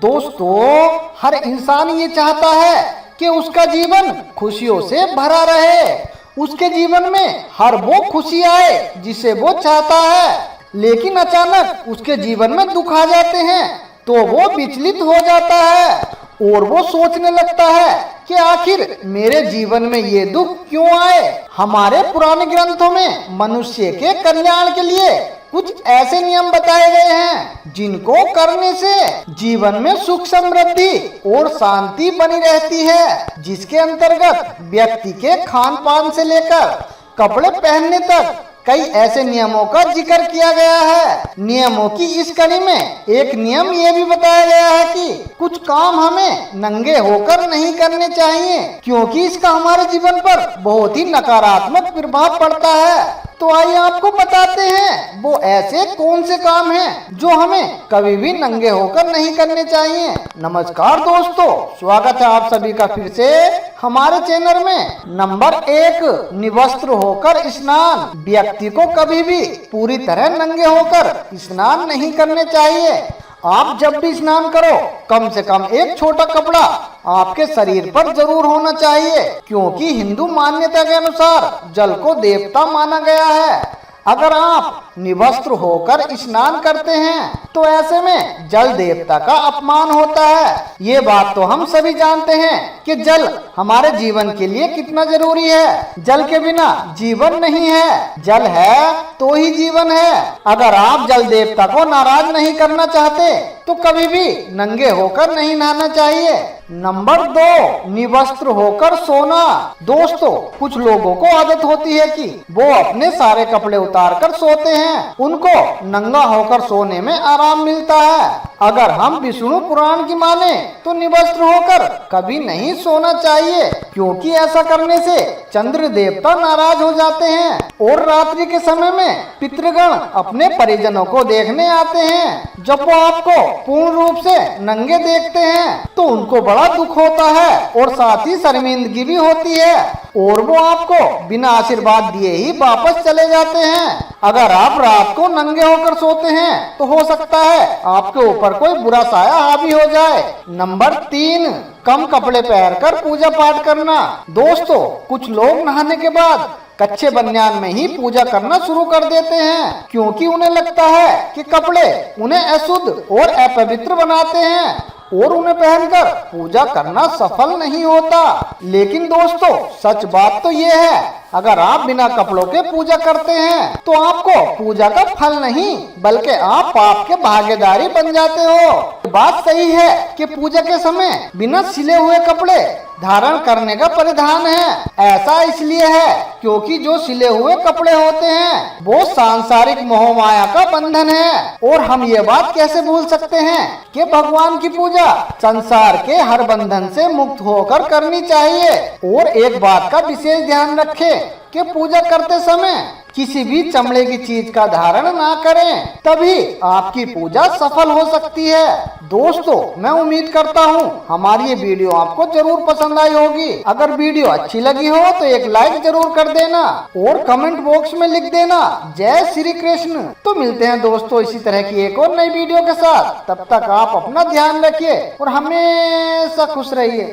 दोस्तों, हर इंसान ये चाहता है कि उसका जीवन खुशियों से भरा रहे, उसके जीवन में हर वो खुशी आए जिसे वो चाहता है। लेकिन अचानक उसके जीवन में दुख आ जाते हैं तो वो विचलित हो जाता है और वो सोचने लगता है कि आखिर मेरे जीवन में ये दुख क्यों आए। हमारे पुराने ग्रंथों में मनुष्य के कल्याण के लिए कुछ ऐसे नियम बताए गए हैं जिनको करने से जीवन में सुख समृद्धि और शांति बनी रहती है, जिसके अंतर्गत व्यक्ति के खान पान से लेकर कपड़े पहनने तक कई ऐसे नियमों का जिक्र किया गया है। नियमों की इस कड़ी में एक नियम ये भी बताया गया है कि कुछ काम हमें नंगे होकर नहीं करने चाहिए, क्योंकि इसका हमारे जीवन पर बहुत ही नकारात्मक प्रभाव पड़ता है। तो आइए आपको बताते हैं वो ऐसे कौन से काम हैं जो हमें कभी भी नंगे होकर नहीं करने चाहिए। नमस्कार दोस्तों, स्वागत है आप सभी का फिर से हमारे चैनल में। नंबर 1, निवस्त्र होकर स्नान। व्यक्ति को कभी भी पूरी तरह नंगे होकर स्नान नहीं करने चाहिए। आप जब भी स्नान करो कम से कम एक छोटा कपड़ा आपके शरीर पर जरूर होना चाहिए, क्योंकि हिंदू मान्यता के अनुसार जल को देवता माना गया है। अगर आप निवस्त्र होकर स्नान करते हैं तो ऐसे में जल देवता का अपमान होता है। ये बात तो हम सभी जानते हैं कि जल हमारे जीवन के लिए कितना जरूरी है। जल के बिना जीवन नहीं है, जल है तो ही जीवन है। अगर आप जल देवता को नाराज नहीं करना चाहते तो कभी भी नंगे होकर नहीं नहाना चाहिए। नंबर 2, निवस्त्र होकर सोना। दोस्तों, कुछ लोगों को आदत होती है कि वो अपने सारे कपड़े उतार कर सोते हैं, उनको नंगा होकर सोने में आराम मिलता है। अगर हम विष्णु पुराण की माने तो निवस्त्र होकर कभी नहीं सोना चाहिए, क्योंकि ऐसा करने से चंद्र देवता नाराज हो जाते हैं और रात्रि के समय में पितृगण अपने परिजनों को देखने आते हैं। जब वो आपको पूर्ण रूप से नंगे देखते हैं तो उनको बड़ा दुख होता है और साथ ही शर्मिंदगी भी होती है और वो आपको बिना आशीर्वाद दिए ही वापस चले जाते हैं। अगर आप रात को नंगे होकर सोते हैं तो हो सकता है आपके ऊपर कोई बुरा साया हावी हो जाए। नंबर 3, कम कपड़े पहनकर पूजा पाठ करना। दोस्तों, कुछ लोग नहाने के बाद कच्चे बनियान में ही पूजा करना शुरू कर देते हैं, क्योंकि उन्हें लगता है कि कपड़े उन्हें अशुद्ध और अपवित्र बनाते हैं और उन्हें पहनकर पूजा करना सफल नहीं होता। लेकिन दोस्तों, सच बात तो ये है, अगर आप बिना कपड़ों के पूजा करते हैं तो आपको पूजा का फल नहीं बल्कि आप पाप के भागीदारी बन जाते हो। बात सही है कि पूजा के समय बिना सिले हुए कपड़े धारण करने का परिधान है। ऐसा इसलिए है क्योंकि जो सिले हुए कपड़े होते हैं वो सांसारिक मोह माया का बंधन है। और हम ये बात कैसे भूल सकते हैं कि भगवान की पूजा संसार के हर बंधन से मुक्त होकर करनी चाहिए। और एक बात का विशेष ध्यान रखें कि पूजा करते समय किसी भी चमड़े की चीज का धारण ना करें, तभी आपकी पूजा सफल हो सकती है। दोस्तों, मैं उम्मीद करता हूँ हमारी ये वीडियो आपको जरूर पसंद आई होगी। अगर वीडियो अच्छी लगी हो तो एक लाइक जरूर कर देना और कमेंट बॉक्स में लिख देना जय श्री कृष्ण। तो मिलते हैं दोस्तों इसी तरह की एक और नई वीडियो के साथ। तब तक आप अपना ध्यान रखिए और हमेशा खुश रहिए।